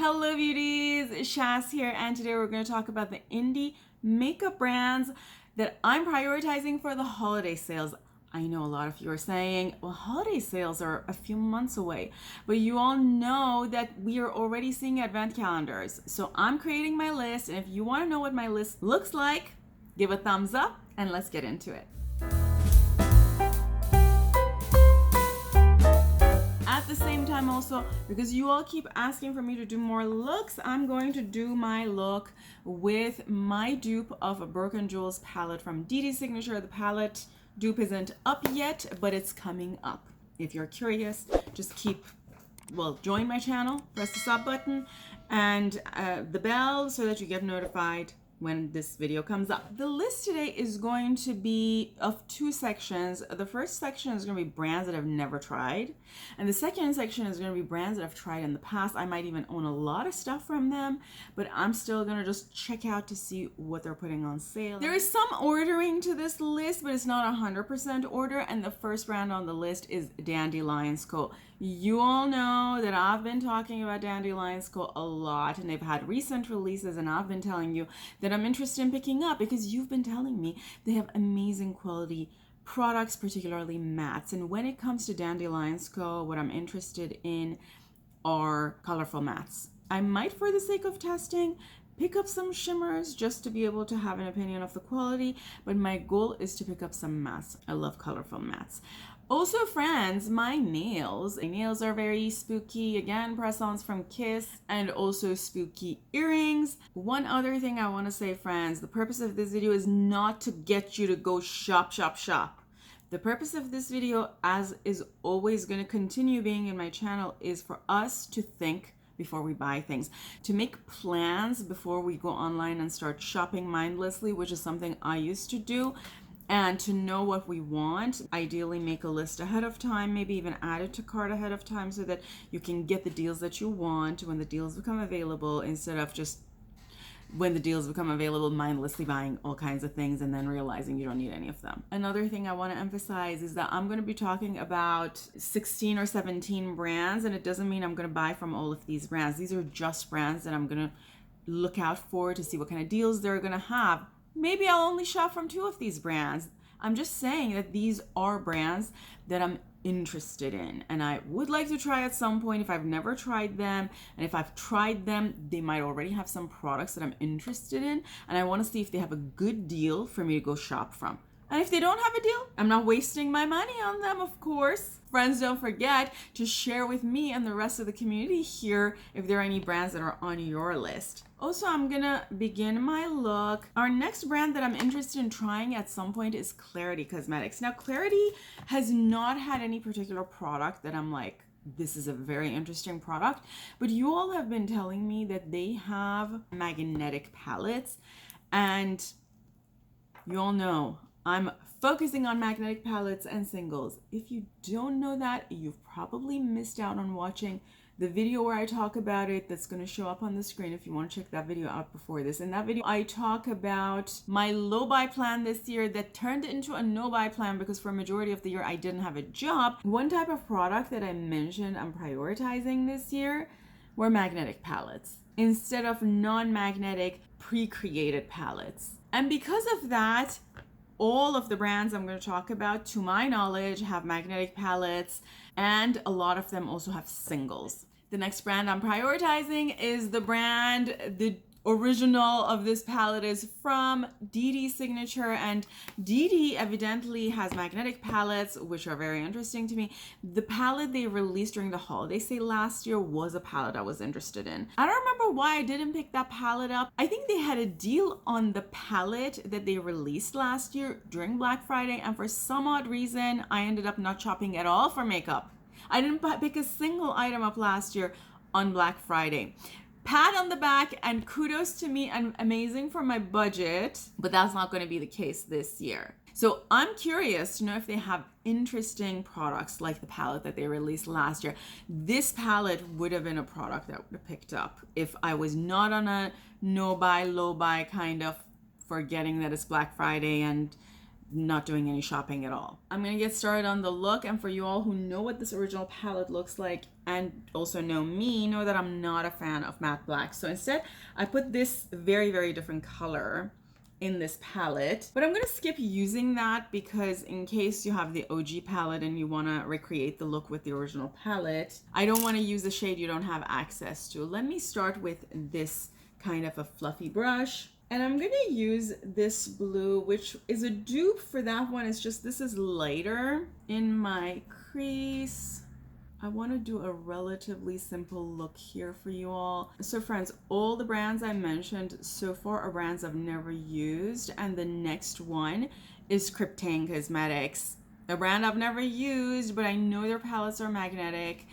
Hello beauties, Shaz here, and today we're going to talk about the indie makeup brands that I'm prioritizing for the holiday sales. I know a lot of you are saying, well, holiday sales are a few months away, but you all know that we are already seeing advent calendars. So I'm creating my list, and if you want to know what my list looks like, give a thumbs up and let's get into it. At the same time also, because you all keep asking for me to do more looks, I'm going to do my look with my dupe of a Broken Jewels palette from Dede Signature. The palette dupe isn't up yet, but it's coming up. If you're curious, just join my channel, press the sub button and the bell so that you get notified when this video comes up. The list today is going to be of two sections. The first section is going to be brands that I've never tried, and the second section is going to be brands that I've tried in the past. I might even own a lot of stuff from them, but I'm still going to just check out to see what they're putting on sale. There is some ordering to this list, but it's not 100% order, and the first brand on the list is Dandelions Co. You all know that I've been talking about Dandelions Co. a lot, and they've had recent releases, and I've been telling you that I'm interested in picking up because you've been telling me they have amazing quality products, particularly mattes. And when it comes to Dandelions Co., what I'm interested in are colorful mattes. I might, for the sake of testing, pick up some shimmers just to be able to have an opinion of the quality, but my goal is to pick up some mattes. I love colorful mattes. Also, friends, my nails are very spooky. Again, press-ons from Kiss, and also spooky earrings. One other thing I want to say, friends, the purpose of this video is not to get you to go shop. The purpose of this video, as is always going to continue being in my channel, is for us to think before we buy things, to make plans before we go online and start shopping mindlessly, which is something I used to do. And to know what we want, ideally make a list ahead of time, maybe even add it to cart ahead of time so that you can get the deals that you want when the deals become available, instead of just when the deals become available mindlessly buying all kinds of things and then realizing you don't need any of them. Another thing I want to emphasize is that I'm going to be talking about 16 or 17 brands, and it doesn't mean I'm going to buy from all of these brands. These are just brands that I'm going to look out for to see what kind of deals they're going to have. Maybe I'll only shop from 2 of these brands. I'm just saying that these are brands that I'm interested in and I would like to try at some point if I've never tried them. And if I've tried them, they might already have some products that I'm interested in, and I want to see if they have a good deal for me to go shop from. And if they don't have a deal, I'm not wasting my money on them, of course. Friends, don't forget to share with me and the rest of the community here if there are any brands that are on your list. Also, I'm gonna begin my look. Our next brand that I'm interested in trying at some point is Dede Cosmetics. Now, Dede has not had any particular product that I'm like, this is a very interesting product, but you all have been telling me that they have magnetic palettes, and you all know I'm focusing on magnetic palettes and singles. If you don't know that, you've probably missed out on watching the video where I talk about it. That's going to show up on the screen if you want to check that video out before this. In that video, I talk about my low buy plan this year that turned into a no buy plan because for a majority of the year I didn't have a job. One type of product that I mentioned I'm prioritizing this year were magnetic palettes instead of non-magnetic pre-created palettes. And because of that, all of the brands I'm going to talk about, to my knowledge, have magnetic palettes, and a lot of them also have singles. The next brand I'm prioritizing is the original of this palette is from Dede Signature, and Dede evidently has magnetic palettes, which are very interesting to me. The palette they released during the holiday sale last year was a palette I was interested in. I don't remember why I didn't pick that palette up. I think they had a deal on the palette that they released last year during Black Friday, and for some odd reason, I ended up not shopping at all for makeup. I didn't pick a single item up last year on Black Friday. Pat on the back and kudos to me, and amazing for my budget, but that's not going to be the case this year. So I'm curious to know if they have interesting products like the palette that they released last year. This palette would have been a product that I would have picked up if I was not on a no buy, low buy kind of forgetting that it's Black Friday and not doing any shopping at all. I'm gonna get started on the look, and for you all who know what this original palette looks like and also know me, know that I'm not a fan of matte black. So instead, I put this very, very different color in this palette, but I'm gonna skip using that because in case you have the OG palette and you wanna recreate the look with the original palette, I don't wanna use a shade you don't have access to. Let me start with this kind of a fluffy brush. And I'm gonna use this blue, which is a dupe for that one. It's just, this is lighter in my crease. I wanna do a relatively simple look here for you all. So friends, all the brands I mentioned so far are brands I've never used. And the next one is Dede Cosmetics, a brand I've never used, but I know their palettes are magnetic.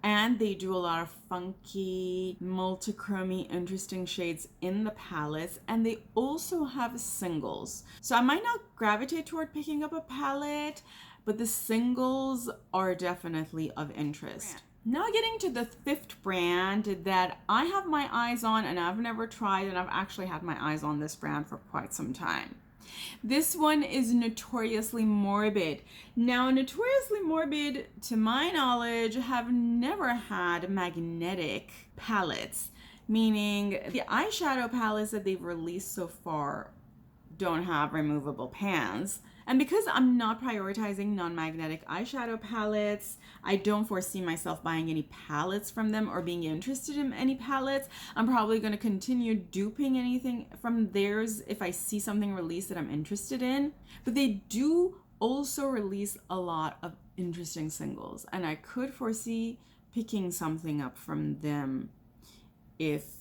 And they do a lot of funky, multi-chromy, interesting shades in the palettes. And they also have singles. So I might not gravitate toward picking up a palette, but the singles are definitely of interest. Now getting to the fifth brand that I have my eyes on and I've never tried, and I've actually had my eyes on this brand for quite some time. This one is Notoriously Morbid. Now, Notoriously Morbid, to my knowledge, have never had magnetic palettes, meaning the eyeshadow palettes that they've released so far don't have removable pans. And because I'm not prioritizing non-magnetic eyeshadow palettes, I don't foresee myself buying any palettes from them or being interested in any palettes. I'm probably going to continue duping anything from theirs if I see something released that I'm interested in. But they do also release a lot of interesting singles, and I could foresee picking something up from them if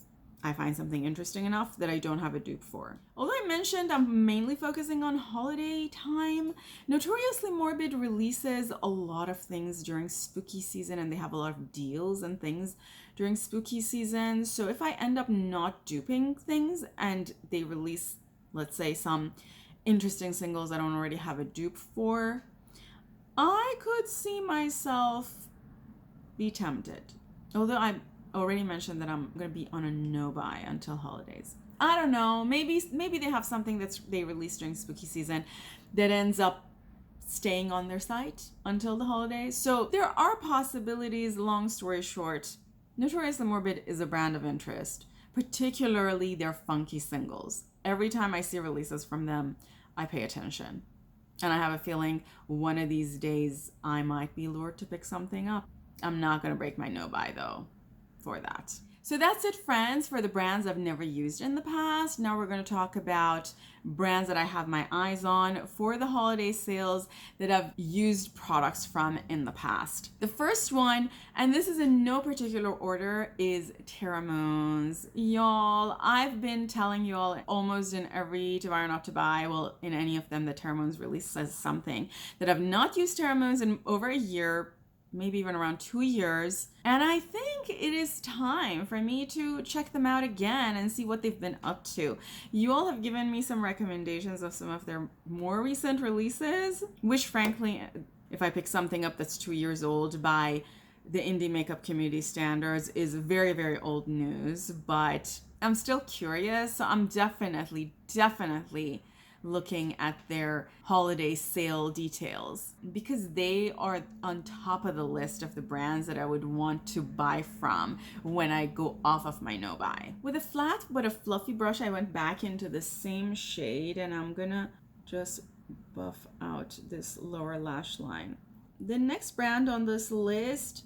I find something interesting enough that I don't have a dupe for. Although I mentioned I'm mainly focusing on holiday time, Notoriously Morbid releases a lot of things during spooky season, and they have a lot of deals and things during spooky season. So if I end up not duping things and they release, let's say, some interesting singles I don't already have a dupe for, I could see myself be tempted. Although I already mentioned that I'm going to be on a no buy until holidays. I don't know, maybe they have something they released during spooky season that ends up staying on their site until the holidays. So there are possibilities. Long story short, Notoriously Morbid is a brand of interest, particularly their funky singles. Every time I see releases from them, I pay attention. And I have a feeling one of these days I might be lured to pick something up. I'm not going to break my no buy though for that. So that's it, friends, for the brands I've never used in the past. Now we're going to talk about brands that I have my eyes on for the holiday sales that I've used products from in the past. The first one, and this is in no particular order, is Terra Moons. Y'all, I've been telling you all almost in every to buy or not to buy, well, in any of them, that Terra Moons releases something, that I've not used Terra Moons in over a year, maybe even around 2 years. And I think it is time for me to check them out again and see what they've been up to. You all have given me some recommendations of some of their more recent releases, which frankly, if I pick something up that's 2 years old by the indie makeup community standards, is very, very old news. But I'm still curious, so I'm definitely looking at their holiday sale details because they are on top of the list of the brands that I would want to buy from when I go off of my no buy. With a flat but a fluffy brush, I went back into the same shade and I'm gonna just buff out this lower lash line. The next brand on this list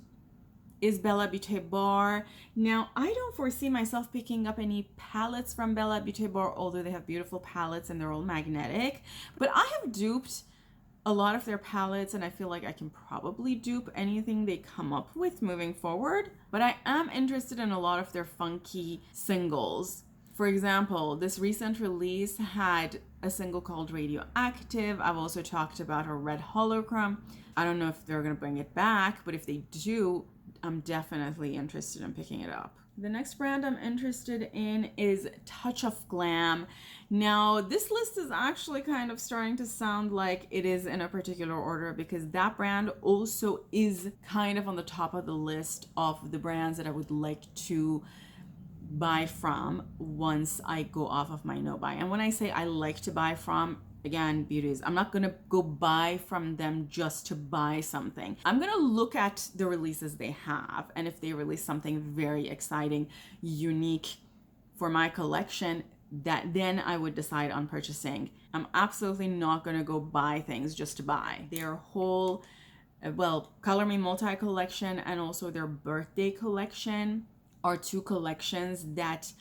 is Bella Beauté Bar. Now, I don't foresee myself picking up any palettes from Bella Beauté Bar, although they have beautiful palettes and they're all magnetic. But I have duped a lot of their palettes, and I feel like I can probably dupe anything they come up with moving forward. But I am interested in a lot of their funky singles. For example, this recent release had a single called Radioactive. I've also talked about her Red Holochrome. I don't know if they're going to bring it back, but if they do, I'm definitely interested in picking it up. The next brand I'm interested in is Touch of Glam. Now, this list is actually kind of starting to sound like it is in a particular order because that brand also is kind of on the top of the list of the brands that I would like to buy from once I go off of my no buy. And when I say I like to buy from, again, beauties, I'm not gonna go buy from them just to buy something. I'm gonna look at the releases they have, and if they release something very exciting, unique for my collection, that then I would decide on purchasing. I'm absolutely not gonna go buy things just to buy. Their whole, well, Color Me Multi collection and also their birthday collection are two collections that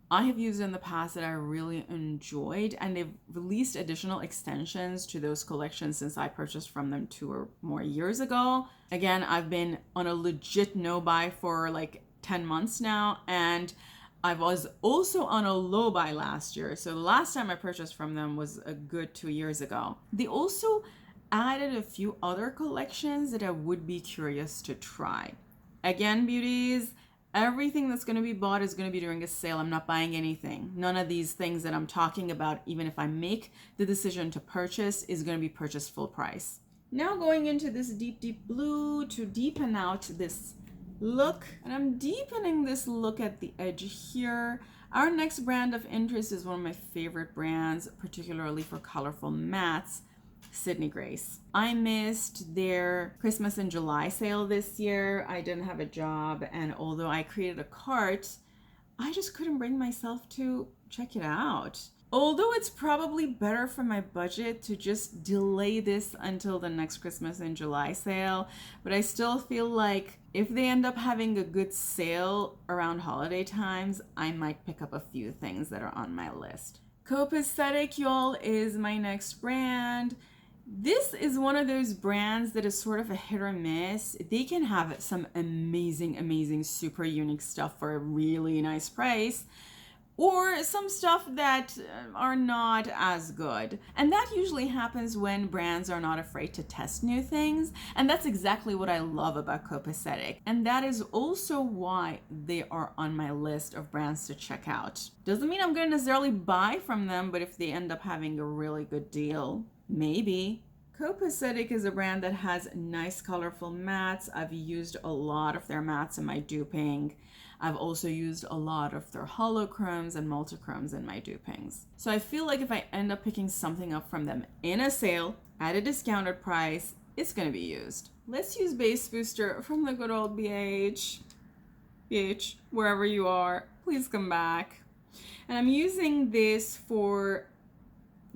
I have used in the past that I really enjoyed, and they've released additional extensions to those collections since I purchased from them 2 or more years ago. Again, I've been on a legit no buy for like 10 months now, and I was also on a low buy last year. So the last time I purchased from them was a good 2 years ago. They also added a few other collections that I would be curious to try. Again, beauties, everything that's going to be bought is going to be during a sale. I'm not buying anything. None of these things that I'm talking about, even if I make the decision to purchase, is going to be purchased full price. Now going into this deep, deep blue to deepen out this look. And I'm deepening this look at the edge here. Our next brand of interest is one of my favorite brands, particularly for colorful mattes, Sydney Grace. I missed their Christmas in July sale this year. I didn't have a job, and although I created a cart, I just couldn't bring myself to check it out. Although it's probably better for my budget to just delay this until the next Christmas in July sale, but I still feel like if they end up having a good sale around holiday times, I might pick up a few things that are on my list. Copacetic, y'all, is my next brand. This is one of those brands that is sort of a hit or miss. They can have some amazing, super unique stuff for a really nice price, or some stuff that are not as good. And that usually happens when brands are not afraid to test new things. And that's exactly what I love about Copacetic. And that is also why they are on my list of brands to check out. Doesn't mean I'm going to necessarily buy from them, but if they end up having a really good deal, maybe. Copacetic is a brand that has nice colorful mattes. I've used a lot of their mattes in my duping. I've also used a lot of their holochromes and multichromes in my dupings. So I feel like if I end up picking something up from them in a sale at a discounted price, it's gonna be used. Let's use Base Booster from the good old BH. BH, wherever you are, please come back. And I'm using this for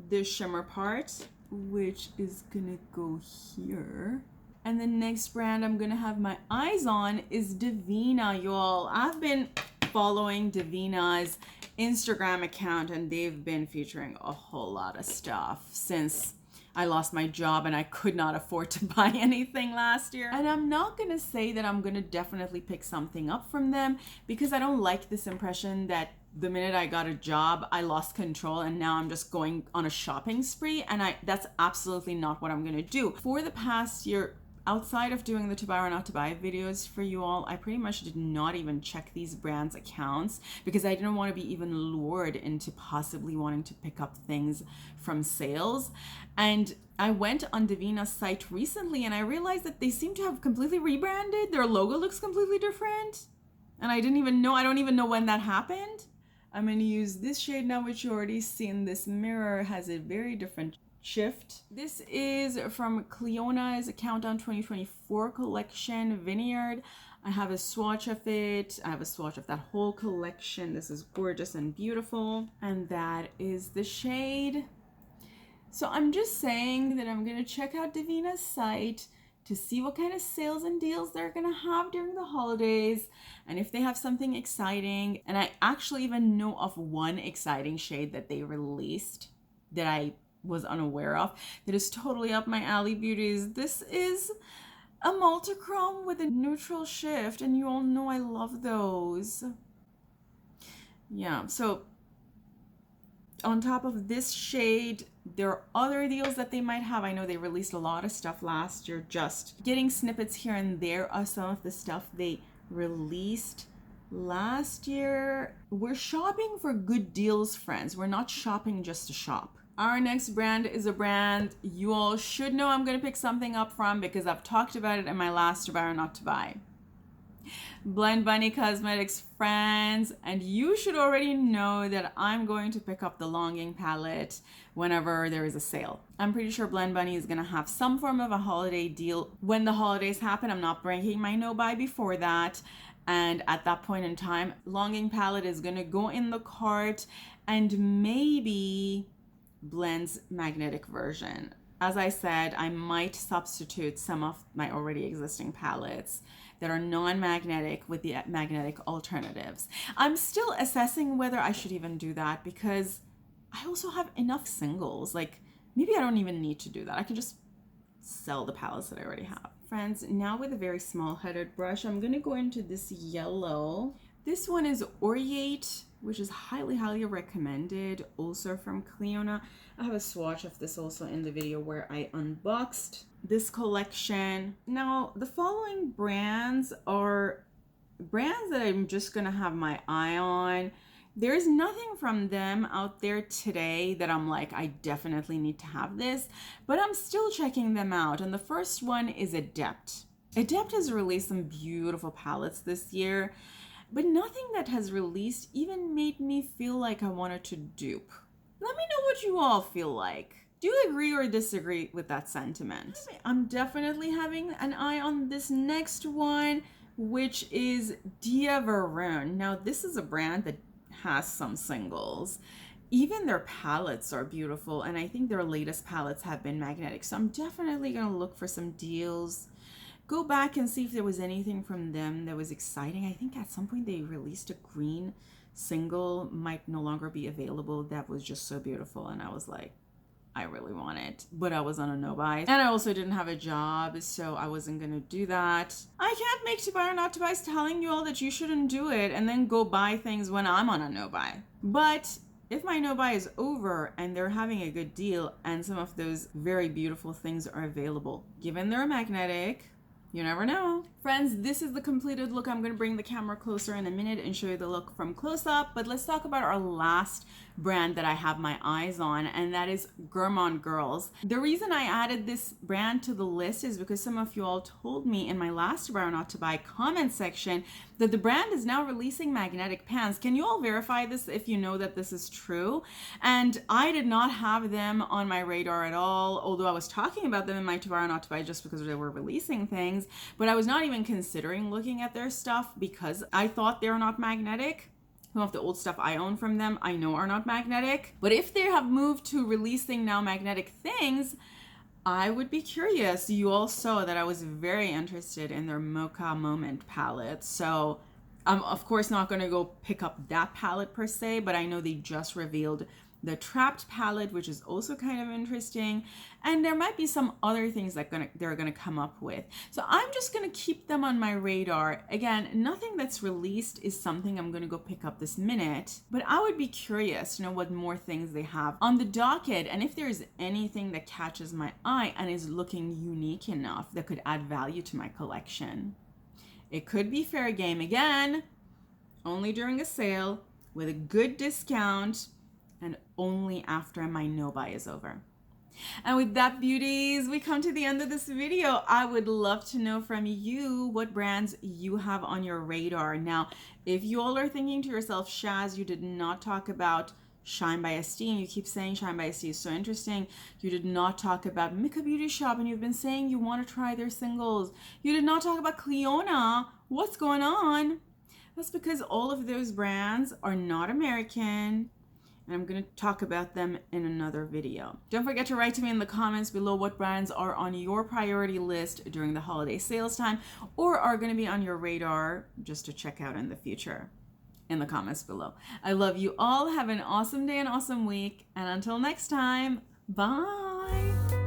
the shimmer part, which is gonna go here. And the next brand I'm gonna have my eyes on is Divina, y'all. I've been following Divina's Instagram account, and they've been featuring a whole lot of stuff since I lost my job and I could not afford to buy anything last year. And I'm not gonna say that I'm gonna definitely pick something up from them, because I don't like this impression that the minute I got a job, I lost control and now I'm just going on a shopping spree, and that's absolutely not what I'm gonna do. For the past year, outside of doing the to buy or not to buy videos for you all, I pretty much did not even check these brands' accounts because I didn't want to be even lured into possibly wanting to pick up things from sales. And I went on Divina's site recently and I realized that they seem to have completely rebranded. Their logo looks completely different. And I don't even know when that happened. I'm going to use this shade now, which you already seen. This mirror has a very different shift. This is from Cleona's Countdown 2024 collection, Vineyard. I have a swatch of it. I have a swatch of that whole collection. This is gorgeous and beautiful. And that is the shade. So I'm just saying that I'm going to check out Divina's site to see what kind of sales and deals they're gonna have during the holidays, and if they have something exciting. And I actually even know of one exciting shade that they released that I was unaware of that is totally up my alley, beauties. This is a multichrome with a neutral shift, and you all know I love those. Yeah, so on top of this shade, there are other deals that they might have. I know they released a lot of stuff last year. Just getting snippets here and there of some of the stuff they released last year. We're shopping for good deals, friends. We're not shopping just to shop. Our next brand is a brand you all should know I'm going to pick something up from because I've talked about it in my last to buy or not to buy. Blend Bunny Cosmetics friends, and you should already know that I'm going to pick up the Longing palette whenever there is a sale. I'm pretty sure Blend Bunny is going to have some form of a holiday deal when the holidays happen. I'm not breaking my no-buy before that, and at that point in time, Longing palette is going to go in the cart, and maybe Blend's magnetic version. As I said, I might substitute some of my already existing palettes that are non-magnetic with the magnetic alternatives. I'm still assessing whether I should even do that because I also have enough singles. Like, maybe I don't even need to do that. I can just sell the palettes that I already have. Friends, now with a very small headed brush, I'm gonna go into this yellow. This one is Aureate, which is highly, highly recommended, also from Clionadh. I have a swatch of this also in the video where I unboxed this collection. Now, the following brands are brands that I'm just gonna have my eye on. There's nothing from them out there today that I'm like, I definitely need to have this, but I'm still checking them out. And the first one is Adept. Adept has released some beautiful palettes this year, but nothing that has released even made me feel like I wanted to dupe. Let me know what you all feel like. Do you agree or disagree with that sentiment? I'm definitely having an eye on this next one, which is Dia Varun. Now, this is a brand that has some singles. Even their palettes are beautiful, and I think their latest palettes have been magnetic. So I'm definitely gonna look for some deals. Go back and see if there was anything from them that was exciting. I think at some point they released a green single, might no longer be available, that was just so beautiful, and I was like, I really want it, but I was on a no-buy, and I also didn't have a job, so I wasn't gonna do that. I can't make to buy or not to buy telling you all that you shouldn't do it and then go buy things when I'm on a no-buy. But if my no-buy is over and they're having a good deal and some of those very beautiful things are available, given they're magnetic, you never know. Friends, this is the completed look. I'm gonna bring the camera closer in a minute and show you the look from close up, but let's talk about our last brand that I have my eyes on, and that is Gourmand Girls. The reason I added this brand to the list is because some of you all told me in my last buy or not to buy comment section that the brand is now releasing magnetic pans. Can you all verify this if you know that this is true? And I did not have them on my radar at all, although I was talking about them in my to buy or not to buy just because they were releasing things, but I was not even considering looking at their stuff because I thought they're not magnetic. Some of the old stuff I own from them I know are not magnetic, but if they have moved to releasing now magnetic things, I would be curious. You all saw that I was very interested in their Mocha Moment palette, so I'm of course not going to go pick up that palette per se, but I know they just revealed the Trapped palette, which is also kind of interesting, and there might be some other things that they're gonna come up with. So I'm just gonna keep them on my radar. Again, nothing that's released is something I'm gonna go pick up this minute, but I would be curious to know what more things they have on the docket, and if there's anything that catches my eye and is looking unique enough that could add value to my collection. It could be fair game, again, only during a sale with a good discount, and only after my no-buy is over. And with that, beauties, we come to the end of this video. I would love to know from you what brands you have on your radar. Now, if you all are thinking to yourself, Shaz, you did not talk about Shine by ST, and you keep saying Shine by ST is so interesting. You did not talk about Mika Beauty Shop, and you've been saying you want to try their singles. You did not talk about Clionadh. What's going on? That's because all of those brands are not American, and I'm going to talk about them in another video. Don't forget to write to me in the comments below what brands are on your priority list during the holiday sales time or are going to be on your radar just to check out in the future in the comments below. I love you all. Have an awesome day and awesome week. And until next time, bye.